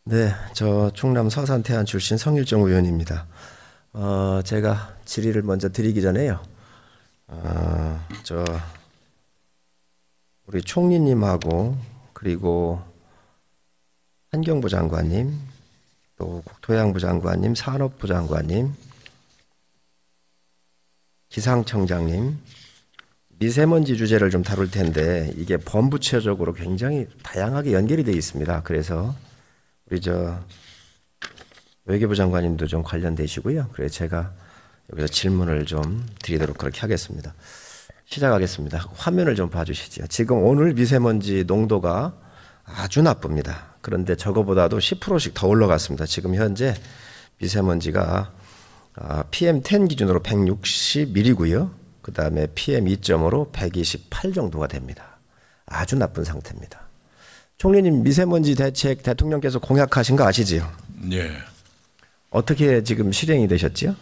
네, 저 충남 서산 태안 출신 성일정 의원입니다. 제가 질의를 먼저 드리기 전에요. 우리 총리님하고 그리고 환경부 장관님, 또 국토해양부 장관님, 산업부 장관님, 기상청장님, 미세먼지 주제를 좀 다룰 텐데 이게 범부처적으로 굉장히 다양하게 연결이 되어 있습니다. 그래서 우리 외교부 장관님도 좀 관련되시고요. 그래서 제가 여기서 질문을 좀 드리도록 그렇게 하겠습니다. 시작하겠습니다. 화면을 좀 봐주시죠. 지금 오늘 미세먼지 농도가 아주 나쁩니다. 그런데 저거보다도 10%씩 더 올라갔습니다. 지금 현재 미세먼지가 PM10 기준으로 160mm고요. 그 다음에 PM2.5로 128 정도가 됩니다. 아주 나쁜 상태입니다. 총리님, 미세먼지 대책 대통령께서 공약하신 거 아시지요? 예. 어떻게 지금 실행이 되셨지요?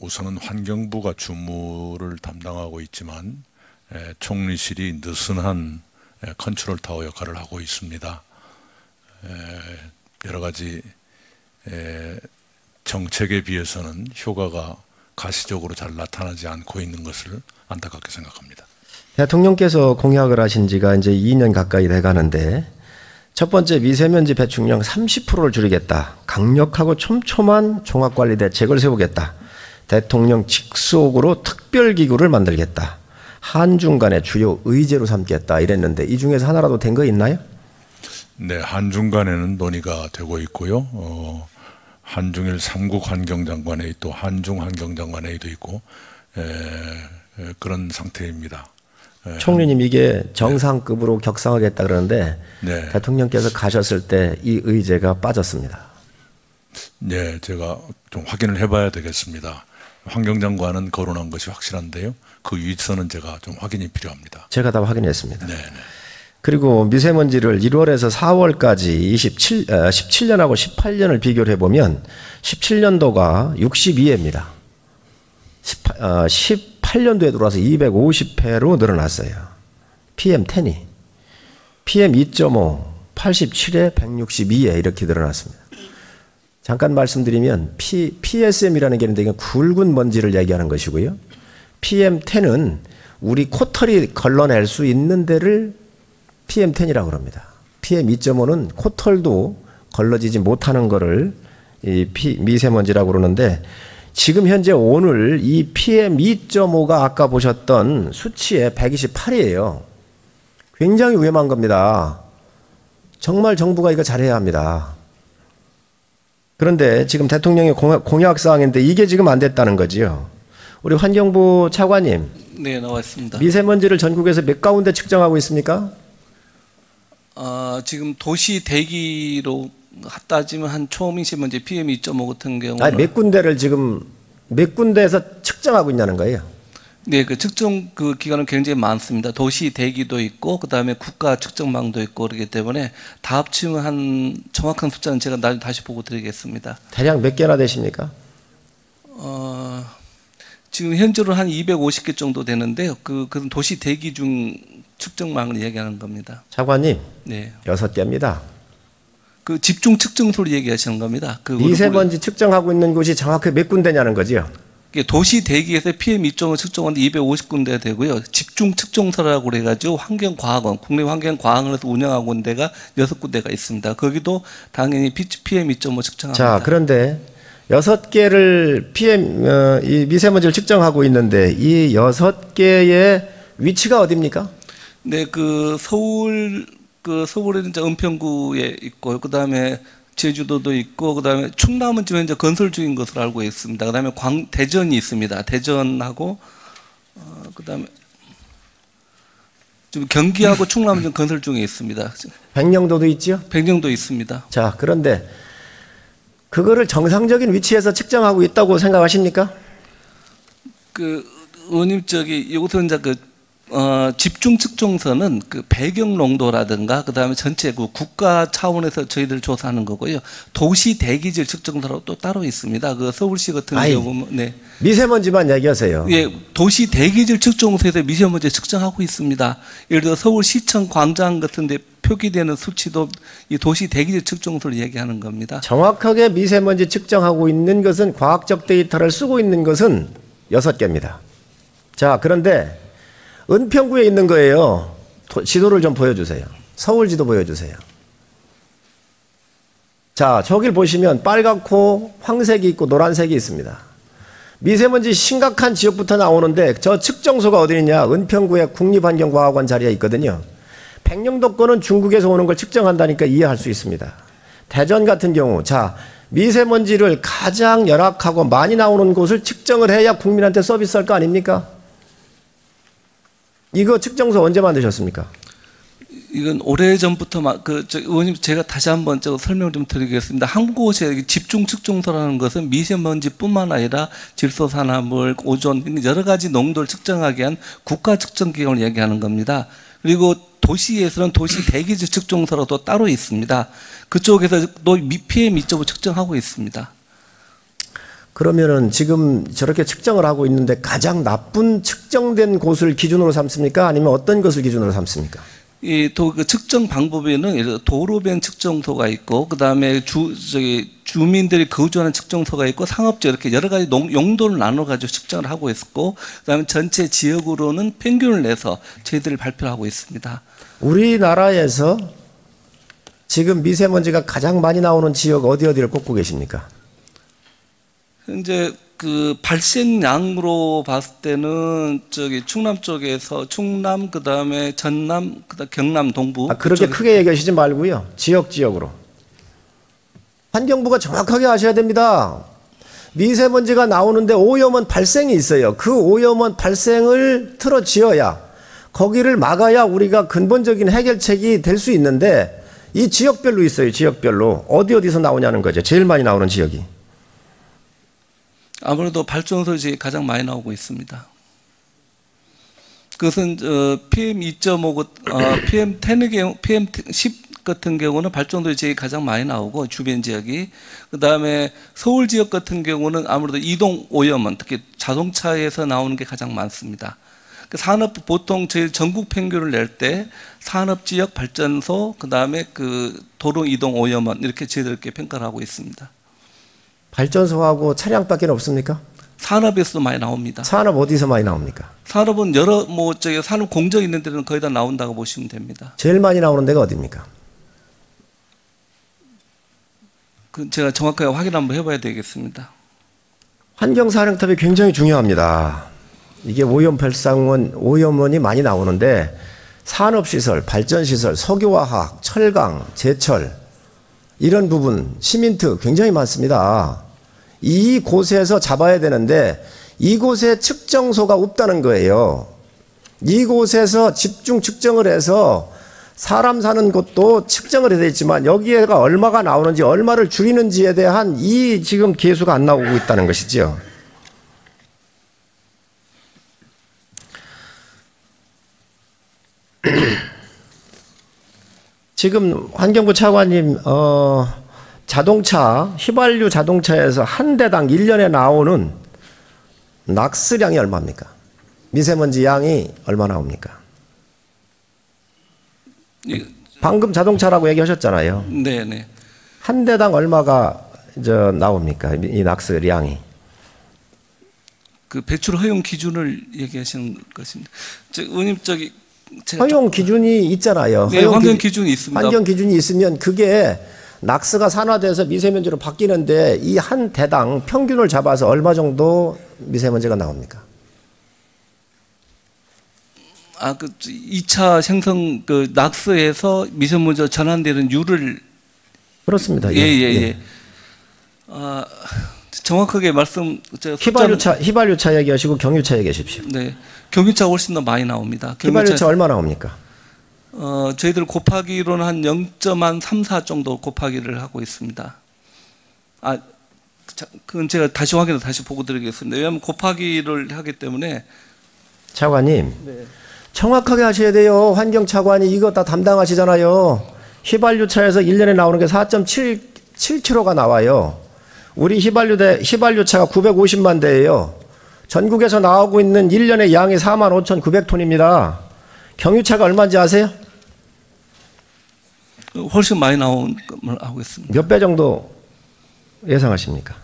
우선은 환경부가 주무를 담당하고 있지만 총리실이 느슨한 컨트롤 타워 역할을 하고 있습니다. 여러 가지 정책에 비해서는 효과가 가시적으로 잘 나타나지 않고 있는 것을 안타깝게 생각합니다. 대통령께서 공약을 하신 지가 이제 2년 가까이 돼 가는데 첫 번째 미세먼지 배출량 30%를 줄이겠다. 강력하고 촘촘한 종합관리 대책을 세우겠다. 대통령 직속으로 특별기구를 만들겠다. 한중 간의 주요 의제로 삼겠다 이랬는데 이 중에서 하나라도 된 거 있나요? 네, 한중 간에는 논의가 되고 있고요. 한중일 3국 환경장관회의 또 한중 환경장관회의도 있고 그런 상태입니다. 총리님, 이게 정상급으로 격상하겠다 그러는데 네. 대통령께서 가셨을 때 이 의제가 빠졌습니다. 네, 제가 좀 확인을 해봐야 되겠습니다. 환경장관은 거론한 것이 확실한데요. 그 위선은 제가 좀 확인이 필요합니다. 제가 다 확인했습니다. 네. 그리고 미세먼지를 1월에서 4월까지 17년하고 18년을 비교를 해보면 17년도가 62회입니다. 18년도에 들어와서 250회로 늘어났어요. PM10이. PM2.5, 87회, 162회 이렇게 늘어났습니다. 잠깐 말씀드리면 PSM이라는 게 있는데 이건 굵은 먼지를 얘기하는 것이고요. PM10은 우리 코털이 걸러낼 수 있는 데를 PM10이라고 합니다. PM2.5는 코털도 걸러지지 못하는 거를 이 미세먼지라고 그러는데 지금 현재 오늘 이 PM2.5가 아까 보셨던 수치에 128이에요. 굉장히 위험한 겁니다. 정말 정부가 이거 잘해야 합니다. 그런데 지금 대통령의 공약사항인데 이게 지금 안 됐다는 거지요. 우리 환경부 차관님. 네, 나왔습니다. 미세먼지를 전국에서 몇 가운데 측정하고 있습니까? 지금 도시 대기로 따지면 한 초미세먼지 PM2.5 같은 경우는 아니, 몇 군데를 지금 몇 군데에서 측정하고 있냐는 거예요. 네, 그 측정 그 기관은 굉장히 많습니다. 도시 대기도 있고 그다음에 국가 측정망도 있고 그렇기 때문에 다 합치면 한 정확한 숫자는 제가 나중에 다시 보고 드리겠습니다. 대략 몇 개나 되십니까? 지금 현재로 한 250개 정도 되는데요. 그건 도시 대기 중 측정망을 얘기하는 겁니다. 차관님, 네. 6개입니다. 그 집중 측정소를 얘기하시는 겁니다. 미세먼지 측정하고 있는 곳이 정확히 몇 군데냐는 거지요? 도시 대기에서 PM2.5 측정하는데 250군데가 되고요. 집중 측정소라고 그래가지고 환경과학원, 국립환경과학원에서 운영하고 있는 데가 6군데가 있습니다. 거기도 당연히 PM2.5 측정합니다. 자, 그런데 6개를 이 미세먼지를 측정하고 있는데 이 6개의 위치가 어디입니까? 네, 서울에는 이제 은평구에 있고, 그 다음에 제주도도 있고, 그 다음에 충남은 지금 현재 건설 중인 것으로 알고 있습니다. 그 다음에 대전이 있습니다. 대전하고, 그 다음에 지금 경기하고 충남은 지금 건설 중에 있습니다. 백령도도 있죠? 백령도 있습니다. 자, 그런데 그거를 정상적인 위치에서 측정하고 있다고 생각하십니까? 의원님, 이것은 이제 집중 측정서는 그 배경 농도라든가 그다음에 전체 그 국가 차원에서 저희들 조사하는 거고요. 도시 대기질 측정서라고 또 따로 있습니다. 그 서울시 같은 경우는 네. 미세먼지만 얘기하세요. 예, 도시 대기질 측정소에서 미세먼지 측정하고 있습니다. 예를 들어 서울시청 광장 같은 데 표기되는 수치도 이 도시 대기질 측정소를 얘기하는 겁니다. 정확하게 미세먼지 측정하고 있는 것은 과학적 데이터를 쓰고 있는 것은 6개입니다. 자, 그런데 은평구에 있는 거예요. 지도를 좀 보여주세요. 서울 지도 보여주세요. 자, 저길 보시면 빨갛고 황색이 있고 노란색이 있습니다. 미세먼지 심각한 지역부터 나오는데 저 측정소가 어디 있냐? 은평구의 국립환경과학원 자리에 있거든요. 백령도권은 중국에서 오는 걸 측정한다니까 이해할 수 있습니다. 대전 같은 경우 자, 미세먼지를 가장 열악하고 많이 나오는 곳을 측정을 해야 국민한테 서비스할 거 아닙니까? 이거 측정소 언제 만드셨습니까? 이건 오래전부터 의원님 제가 다시 한번 설명 좀 드리겠습니다. 한 곳에 집중 측정소라는 것은 미세먼지뿐만 아니라 질소산화물, 오존 여러 가지 농도를 측정하기 위한 국가 측정 기관을 얘기하는 겁니다. 그리고 도시에서는 도시 대기질 측정소라도 따로 있습니다. 그쪽에서 또 PM 2.5 측정하고 있습니다. 그러면은 지금 저렇게 측정을 하고 있는데 가장 나쁜 측정된 곳을 기준으로 삼습니까? 아니면 어떤 것을 기준으로 삼습니까? 그 측정 방법에는 예를 들어 도로변 측정소가 있고 그다음에 주민들이 거주하는 측정소가 있고 상업지 이렇게 여러 가지 용도를 나눠 가지고 측정을 하고 있고 그다음에 전체 지역으로는 평균을 내서 저희들이 발표를 하고 있습니다. 우리나라에서 지금 미세먼지가 가장 많이 나오는 지역 어디를 꼽고 계십니까? 현재 그 발생량으로 봤을 때는 충남 쪽에서 충남 그다음에 전남 그다음 경남 동부 그렇게 크게 얘기하시지 말고요. 지역으로. 환경부가 정확하게 아셔야 됩니다. 미세먼지가 나오는데 오염원 발생이 있어요. 그 오염원 발생을 틀어지어야 거기를 막아야 우리가 근본적인 해결책이 될 수 있는데 이 지역별로 있어요. 지역별로. 어디서 나오냐는 거죠. 제일 많이 나오는 지역이. 아무래도 발전소에 가장 많이 나오고 있습니다. 그것은 PM 2.5, PM10의 경우, PM10 같은 경우는 발전소에 제일 가장 많이 나오고 주변 지역이 그 다음에 서울 지역 같은 경우는 아무래도 이동 오염원 특히 자동차에서 나오는 게 가장 많습니다. 그 산업 보통 제일 전국 평균을 낼 때 산업 지역 발전소 그 다음에 그 도로 이동 오염원 이렇게 저희들께 평가를 하고 있습니다. 발전소하고 차량밖에 없습니까? 산업에서도 많이 나옵니다. 산업 어디서 많이 나옵니까? 산업은 여러 산업 공정 있는 데는 거의 다 나온다고 보시면 됩니다. 제일 많이 나오는 데가 어디입니까? 그 제가 정확하게 확인 한번 해봐야 되겠습니다. 환경사령탑이 굉장히 중요합니다. 이게 오염원이 많이 나오는데 산업시설, 발전시설, 석유화학, 철강, 제철 이런 부분, 시멘트 굉장히 많습니다. 이곳에서 잡아야 되는데 이곳에 측정소가 없다는 거예요. 이곳에서 집중 측정을 해서 사람 사는 곳도 측정을 해야 되지만 여기에가 얼마가 나오는지 얼마를 줄이는지에 대한 이 지금 계수가 안 나오고 있다는 것이죠. 지금 환경부 차관님 자동차 휘발유 자동차에서 한 대당 1년에 나오는 낙스량이 얼마입니까? 미세먼지 양이 얼마 나옵니까? 방금 자동차라고 얘기하셨잖아요. 네네. 한 대당 얼마가 나옵니까? 이 낙스량이. 그 배출 허용 기준을 얘기하시는 것입니다. 의원님 허용 기준이 있잖아요. 네, 환경 기준이 있습니다. 환경 기준이 있으면 그게 낙스가 산화돼서 미세먼지로 바뀌는데 이 한 대당 평균을 잡아서 얼마 정도 미세먼지가 나옵니까? 그 2차 생성 그 낙스에서 미세먼지가 전환되는 율을 그렇습니다. 예. 정확하게 휘발유차 얘기하시고 경유차 얘기하십시오. 네, 경유차 훨씬 더 많이 나옵니다. 휘발유차 얼마 나옵니까? 저희들 곱하기로는 한 0.34 정도 곱하기를 하고 있습니다. 그건 제가 다시 보고 드리겠습니다. 왜냐하면 곱하기를 하기 때문에. 차관님, 네. 정확하게 하셔야 돼요. 환경차관이 이거 다 담당하시잖아요. 휘발유차에서 1년에 나오는 게 4.7kg가 나와요. 우리 휘발유차가 950만 대예요. 전국에서 나오고 있는 1년의 양이 45,900톤입니다. 경유차가 얼마인지 아세요? 훨씬 많이 나온 걸 하고 있습니다. 몇 배 정도 예상하십니까?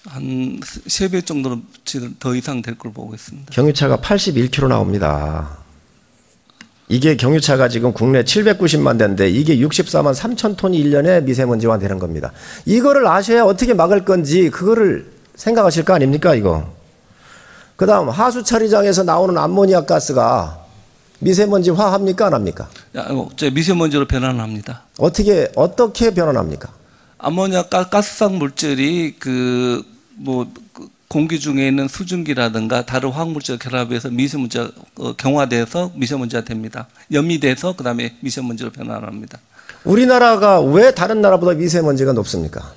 한 3배 정도는 더 이상 될 걸 보고 있습니다. 경유차가 81kg 나옵니다. 이게 경유차가 지금 국내 790만 대인데 이게 64만 3천 톤이 1년에 미세먼지가 되는 겁니다. 이거를 아셔야 어떻게 막을 건지 그거를 생각하실 거 아닙니까 이거. 그 다음 하수 처리장에서 나오는 암모니아 가스가 미세먼지화 합니까 안 합니까? 미세먼지로 변환합니다. 어떻게 변환합니까? 암모니아 가스성 물질이 공기 중에 있는 수증기라든가 다른 화학물질 결합해서 미세먼지가 경화돼서 미세먼지가 됩니다. 염이돼서 그다음에 미세먼지로 변환합니다. 우리나라가 왜 다른 나라보다 미세먼지가 높습니까?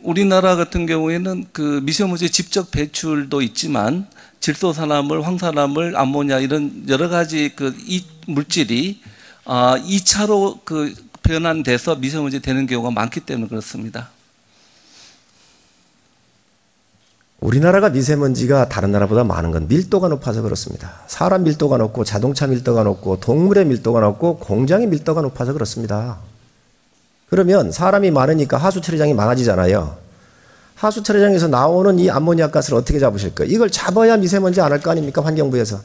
우리나라 같은 경우에는 그 미세먼지 직접 배출도 있지만 질소산화물, 황산화물, 암모니아 이런 여러 가지 이 물질이 2차로 변환돼서 미세먼지 되는 경우가 많기 때문에 그렇습니다. 우리나라가 미세먼지가 다른 나라보다 많은 건 밀도가 높아서 그렇습니다. 사람 밀도가 높고 자동차 밀도가 높고 동물의 밀도가 높고 공장의 밀도가 높아서 그렇습니다. 그러면 사람이 많으니까 하수 처리장이 많아지잖아요. 하수 처리장에서 나오는 이 암모니아 가스를 어떻게 잡으실 거예요? 이걸 잡아야 미세먼지 안 할 거 아닙니까? 환경부에서.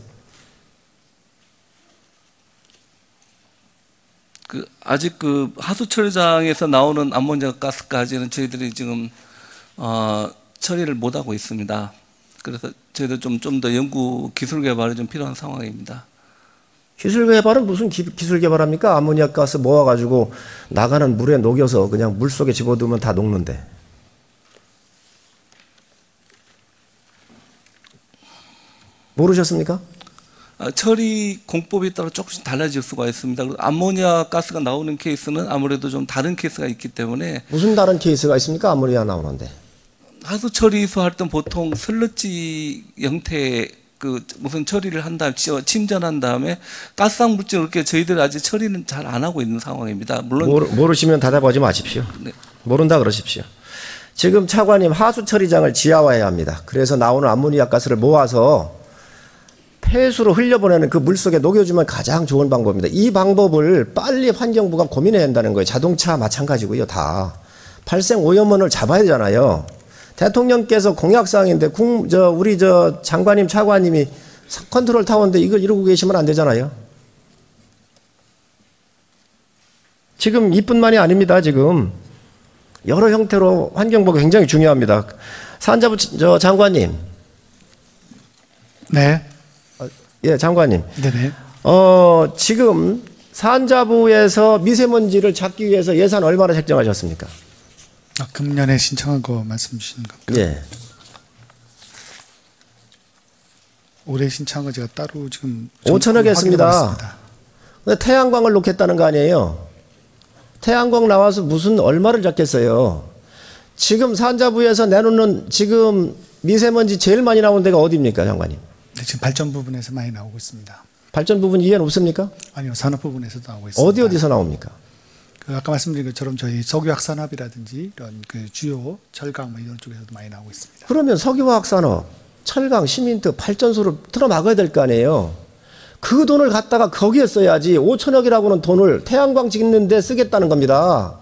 아직 하수 처리장에서 나오는 암모니아 가스까지는 저희들이 지금 처리를 못 하고 있습니다. 그래서 저희도 좀 더 연구 기술 개발이 좀 필요한 상황입니다. 기술 개발은 무슨 기술 개발합니까? 암모니아 가스 모아가지고 나가는 물에 녹여서 그냥 물 속에 집어두면 다 녹는데. 모르셨습니까? 처리 공법에 따라 조금씩 달라질 수가 있습니다. 암모니아 가스가 나오는 케이스는 아무래도 좀 다른 케이스가 있기 때문에. 무슨 다른 케이스가 있습니까? 암모니아 나오는데. 하수 처리소 할 때 보통 슬러지 형태의 무슨 처리를 한 다음에 침전한 다음에 가스성 물질 이렇게 저희들 아직 처리는 잘 안 하고 있는 상황입니다. 물론 모르시면 대답하지 마십시오. 네. 모른다 그러십시오. 지금 차관님 하수 처리장을 지하화해야 합니다. 그래서 나오는 암모니아 가스를 모아서 폐수로 흘려보내는 그 물속에 녹여주면 가장 좋은 방법입니다. 이 방법을 빨리 환경부가 고민해야 한다는 거예요. 자동차 마찬가지고요. 다 발생 오염원을 잡아야 되잖아요. 대통령께서 공약사항인데 우리 장관님 차관님이 컨트롤 타워인데 이걸 이러고 계시면 안 되잖아요. 지금 이뿐만이 아닙니다. 지금 여러 형태로 환경부가 굉장히 중요합니다. 산자부 장관님. 네. 예, 장관님. 네네. 지금 산자부에서 미세먼지를 잡기 위해서 예산 얼마나 책정하셨습니까? 금년에 신청한 거 말씀 주시는 겁니까? 예. 올해 신청한 거 제가 따로 지금 5천억 했습니다. 근데 태양광을 놓겠다는 거 아니에요? 태양광 나와서 무슨 얼마를 잡겠어요? 지금 산자부에서 내놓는 지금 미세먼지 제일 많이 나오는 데가 어디입니까, 장관님? 네, 지금 발전 부분에서 많이 나오고 있습니다. 발전 부분 이해는 없습니까? 아니요, 산업 부분에서도 나오고 있습니다. 어디서 나옵니까? 아까 말씀드린 것처럼 저희 석유화학산업이라든지 이런 주요 철강 이런 쪽에서도 많이 나오고 있습니다. 그러면 석유화학산업, 철강, 시민트, 발전소를 틀어막아야 될 거 아니에요? 그 돈을 갖다가 거기에 써야지 5천억이라고는 돈을 태양광 짓는 데 쓰겠다는 겁니다.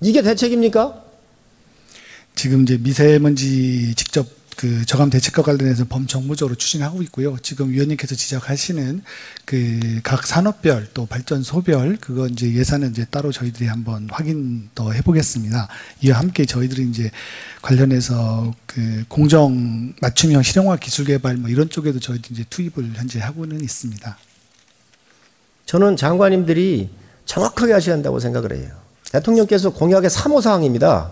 이게 대책입니까? 지금 이제 미세먼지 직접 저감 대책과 관련해서 범정부적으로 추진하고 있고요. 지금 위원님께서 지적하시는 각 산업별 또 발전소별 그거 이제 예산은 이제 따로 저희들이 한번 확인 더 해보겠습니다. 이와 함께 저희들이 이제 관련해서 공정 맞춤형 실용화 기술 개발 이런 쪽에도 저희들이 이제 투입을 현재 하고는 있습니다. 저는 장관님들이 정확하게 하셔야 한다고 생각을 해요. 대통령께서 공약의 3호 사항입니다.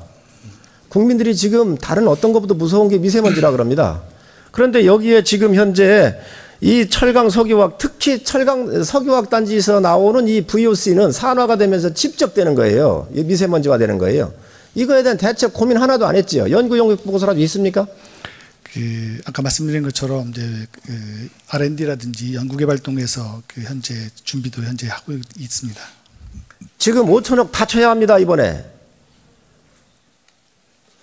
국민들이 지금 다른 어떤 것보다 무서운 게 미세먼지라 그럽니다. 그런데 여기에 지금 현재 이 철강 석유화학, 특히 철강 석유화학 단지에서 나오는 이 VOC는 산화가 되면서 집적되는 거예요. 미세먼지가 되는 거예요. 이거에 대한 대책 고민 하나도 안 했죠. 연구 용역 보고서라도 있습니까? 아까 말씀드린 것처럼 이제 R&D라든지 연구개발동에서 현재 준비도 현재 하고 있습니다. 지금 5천억 다 쳐야 합니다, 이번에.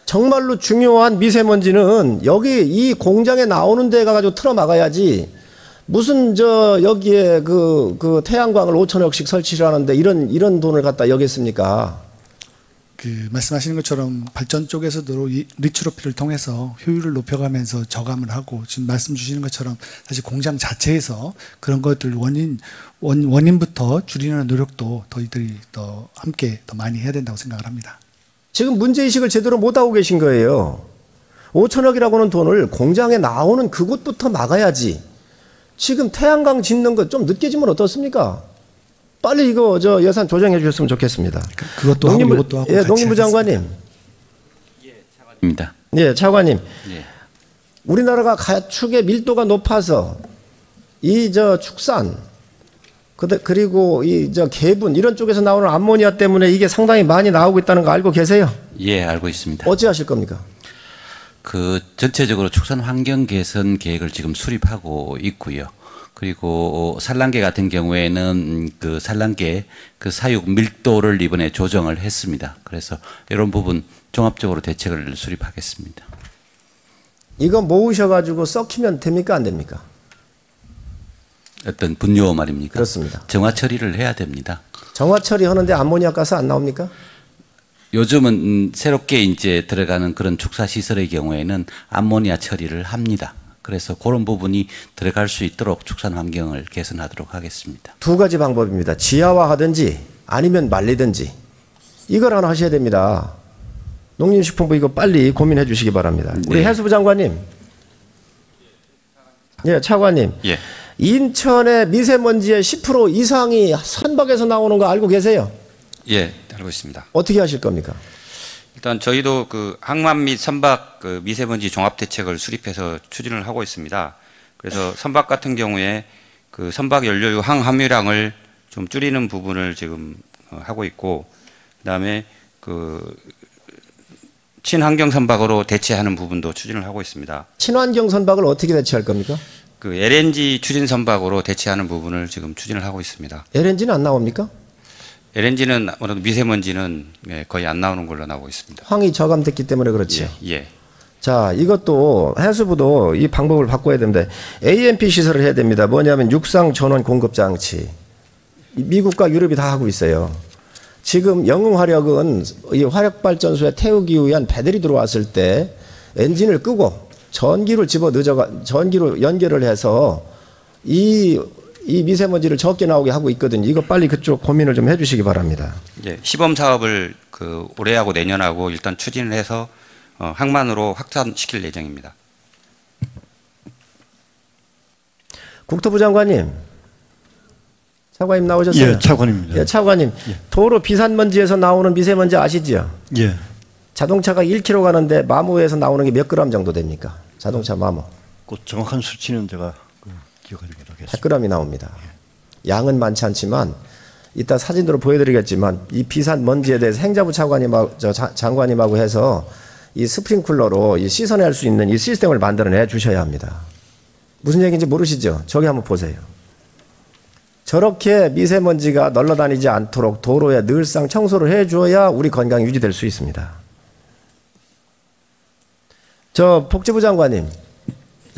정말로 중요한 미세먼지는 여기 이 공장에 나오는 데 가가지고 틀어 막아야지. 무슨 여기에 태양광을 5천억씩 설치를 하는데 이런 돈을 갖다 여기 씁니까? 말씀하시는 것처럼 발전 쪽에서도 리트로피를 통해서 효율을 높여가면서 저감을 하고, 지금 말씀 주시는 것처럼 사실 공장 자체에서 그런 것들 원인부터 줄이는 노력도 이들이 더 함께 더 많이 해야 된다고 생각을 합니다. 지금 문제의식을 제대로 못하고 계신 거예요. 5천억이라고는 돈을 공장에 나오는 그곳부터 막아야지. 지금 태양광 짓는 거 좀 늦게 지면 어떻습니까? 빨리 이거 예산 조정해 주셨으면 좋겠습니다. 그것도 하고 이것도 하고. 예, 농림부 장관님. 예, 차관입니다. 예, 차관님. 예. 우리나라가 가축의 밀도가 높아서 축산 그리고 개분 이런 쪽에서 나오는 암모니아 때문에 이게 상당히 많이 나오고 있다는 거 알고 계세요? 예, 알고 있습니다. 어찌 하실 겁니까? 전체적으로 축산 환경 개선 계획을 지금 수립하고 있고요. 그리고 산란계 같은 경우에는 산란계 사육 밀도를 이번에 조정을 했습니다. 그래서 이런 부분 종합적으로 대책을 수립하겠습니다. 이거 모으셔가지고 썩히면 됩니까, 안 됩니까? 어떤 분뇨 말입니까? 그렇습니다. 정화 처리를 해야 됩니다. 정화 처리하는데 암모니아 가스 안 나옵니까? 요즘은 새롭게 이제 들어가는 그런 축사 시설의 경우에는 암모니아 처리를 합니다. 그래서 그런 부분이 들어갈 수 있도록 축산 환경을 개선하도록 하겠습니다. 두 가지 방법입니다. 지하화하든지 아니면 말리든지 이걸 하나 하셔야 됩니다. 농림식품부 이거 빨리 고민해 주시기 바랍니다. 우리 네. 해수부 장관님. 예, 차관님. 예. 인천의 미세먼지의 10% 이상이 선박에서 나오는 거 알고 계세요? 예, 알고 있습니다. 어떻게 하실 겁니까? 일단 저희도 항만 및 선박 미세먼지 종합 대책을 수립해서 추진을 하고 있습니다. 그래서 선박 같은 경우에 선박 연료유 항함유량을 좀 줄이는 부분을 지금 하고 있고, 그다음에 친환경 선박으로 대체하는 부분도 추진을 하고 있습니다. 친환경 선박을 어떻게 대체할 겁니까? LNG 추진 선박으로 대체하는 부분을 지금 추진을 하고 있습니다. LNG는 안 나옵니까? LNG는 아무래도 미세먼지는 거의 안 나오는 걸로 나오고 있습니다. 황이 저감됐기 때문에 그렇죠. 예. 자, 이것도 해수부도 이 방법을 바꿔야 됩니다. AMP 시설을 해야 됩니다. 뭐냐면 육상 전원 공급 장치. 미국과 유럽이 다 하고 있어요. 지금 영흥 화력은 이 화력 발전소에 태우기 위한 배들이 들어왔을 때 엔진을 끄고 전기로 전기로 연결을 해서 이 미세먼지를 적게 나오게 하고 있거든요. 이거 빨리 그쪽 고민을 좀 해주시기 바랍니다. 예, 시범 사업을 올해하고 내년하고 일단 추진을 해서 항만으로 확산시킬 예정입니다. 국토부 장관님, 차관님 나오셨어요? 예, 차관입니다. 예, 차관님, 예. 도로 비산먼지에서 나오는 미세먼지 아시죠? 예. 자동차가 1km 가는데 마모에서 나오는 게 몇 그램 정도 됩니까? 자동차 마모. 그 정확한 수치는 제가 기억하지 못하겠습니다. 100g이 나옵니다. 양은 많지 않지만 이따 사진으로 보여드리겠지만 이 비산먼지에 대해서 행자부 장관님하고 해서 이 스프링클러로 이 씻어낼 수 있는 이 시스템을 만들어내 주셔야 합니다. 무슨 얘기인지 모르시죠? 저기 한번 보세요. 저렇게 미세먼지가 널러다니지 않도록 도로에 늘상 청소를 해줘야 우리 건강이 유지될 수 있습니다. 저 복지부 장관님,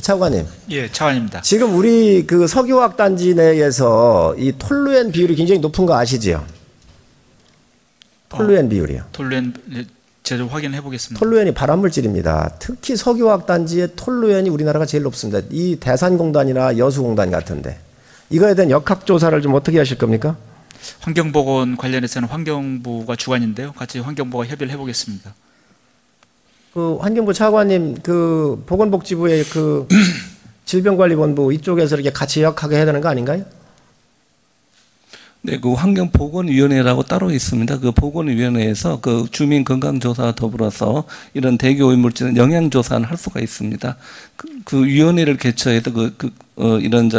차관님. 예, 차관입니다. 지금 우리 석유화학 단지 내에서 이 톨루엔 비율이 굉장히 높은 거 아시죠? 톨루엔 비율이요. 톨루엔 제가 확인해 보겠습니다. 톨루엔이 발암물질입니다. 특히 석유화학 단지의 톨루엔이 우리나라가 제일 높습니다. 이 대산공단이나 여수공단 같은데 이거에 대한 역학조사를 좀 어떻게 하실 겁니까? 환경보건 관련해서는 환경부가 주관인데요. 같이 환경부가 협의를 해보겠습니다. 환경부 차관님, 보건복지부의 질병관리본부 이쪽에서 이렇게 같이 역하게 해야 되는 거 아닌가요? 네, 환경보건위원회라고 따로 있습니다. 보건위원회에서 주민 건강조사와 더불어서 이런 대기 오염물질 영양조사는 할 수가 있습니다. 그 위원회를 개최해서 이런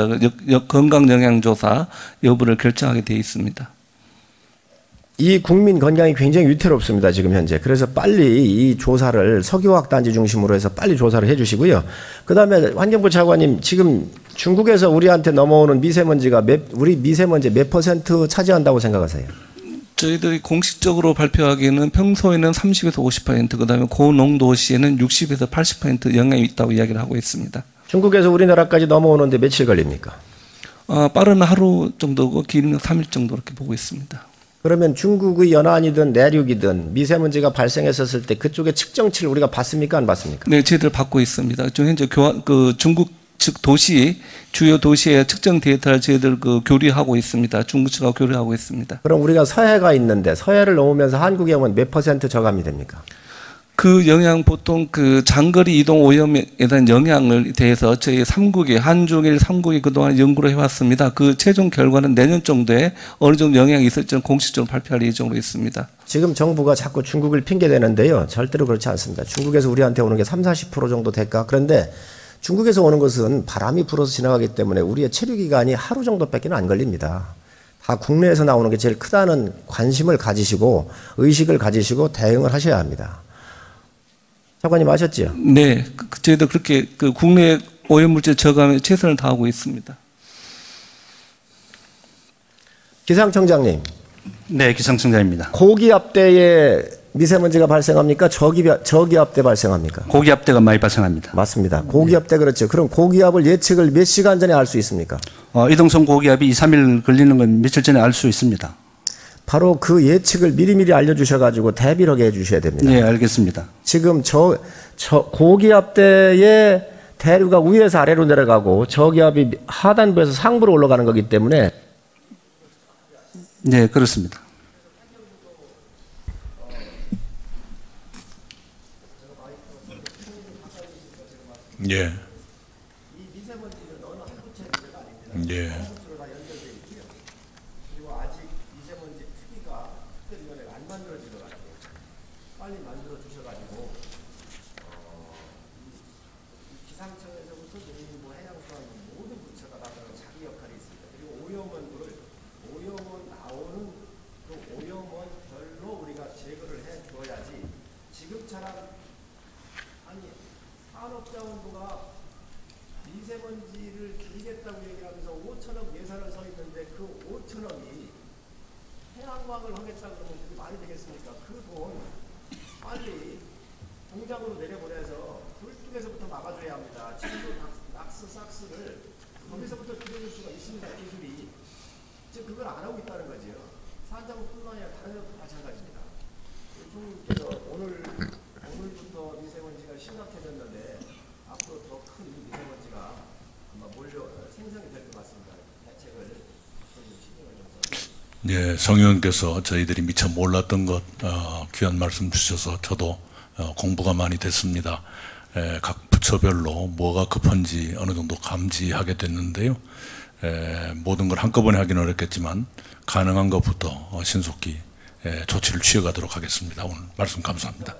건강 영양조사 여부를 결정하게 되어 있습니다. 이 국민 건강이 굉장히 위태롭습니다. 지금 현재. 그래서 빨리 이 조사를 석유화학 단지 중심으로 해서 빨리 조사를 해 주시고요. 그다음에 환경부 차관님, 지금 중국에서 우리한테 넘어오는 미세먼지가 우리 미세먼지 몇 % 차지한다고 생각하세요? 저희들이 공식적으로 발표하기에는 평소에는 30에서 50%, 그다음에 고농도 시에는 60에서 80% 영향이 있다고 이야기를 하고 있습니다. 중국에서 우리나라까지 넘어오는데 며칠 걸립니까? 빠른 하루 정도고 길면 3일 정도 이렇게 보고 있습니다. 그러면 중국의 연안이든 내륙이든 미세먼지가 발생했었을 때 그쪽의 측정치를 우리가 받습니까, 안 받습니까? 네, 저희들 받고 있습니다. 지금 현재 중국 측 도시, 주요 도시의 측정 데이터를 저희들 교류하고 있습니다. 중국 측하고 교류하고 있습니다. 그럼 우리가 서해가 있는데 서해를 넘으면서 한국에 오면 몇 % 저감이 됩니까? 그 영향, 보통 장거리 이동 오염에 대한 영향을 대해서 저희 한중일 3국이 그동안 연구를 해왔습니다. 그 최종 결과는 내년 정도에 어느 정도 영향이 있을지는 공식적으로 발표할 예정으로 있습니다. 지금 정부가 자꾸 중국을 핑계대는데요. 절대로 그렇지 않습니다. 중국에서 우리한테 오는 게 30-40% 정도 될까? 그런데 중국에서 오는 것은 바람이 불어서 지나가기 때문에 우리의 체류 기간이 하루 정도밖에 안 걸립니다. 다 국내에서 나오는 게 제일 크다는 관심을 가지시고 의식을 가지시고 대응을 하셔야 합니다. 차관님 아셨죠? 네, 저희도 그렇게 국내 오염물질 저감에 최선을 다하고 있습니다. 기상청장님. 네, 기상청장입니다. 고기압대에 미세먼지가 발생합니까? 저기압대 발생합니까? 고기압대가 많이 발생합니다. 맞습니다. 고기압대 그렇죠. 그럼 고기압을 예측을 몇 시간 전에 알 수 있습니까? 이동성 고기압이 2-3일 걸리는 건 며칠 전에 알 수 있습니다. 바로 그 예측을 미리미리 알려주셔가지고 대비를 하게 해주셔야 됩니다. 네, 알겠습니다. 지금 고기압대의 대류가 위에서 아래로 내려가고 저기압이 하단부에서 상부로 올라가는 거기 때문에 네, 그렇습니다. 예. 예. 미세먼지를 줄이겠다고 얘기하면서 5천억 예산을 서 있는데 그 5천억이 해양광을 하겠다 그러면 그게 말이 되겠습니까? 그 돈 빨리 공장으로 내려보내서 굴뚝에서부터 막아줘야 합니다. 침수, 낙스, 삭스를 거기서부터 줄여줄 수가 있습니다. 기술이. 지금 그걸 안 하고 있다는 거죠. 산자국뿐만 아니라 다른 데도 마찬가지입니다. 총리께서 오늘부터 미세먼지가 심각해졌는데 앞으로 더 큰 미세먼지가 아마 생성이 될 것 같습니다. 대책을 예, 성 의원께서 저희들이 미처 몰랐던 것 귀한 말씀 주셔서 저도 공부가 많이 됐습니다. 각 부처별로 뭐가 급한지 어느 정도 감지하게 됐는데요. 모든 걸 한꺼번에 하기는 어렵겠지만 가능한 것부터 신속히 조치를 취해가도록 하겠습니다. 오늘 말씀 감사합니다.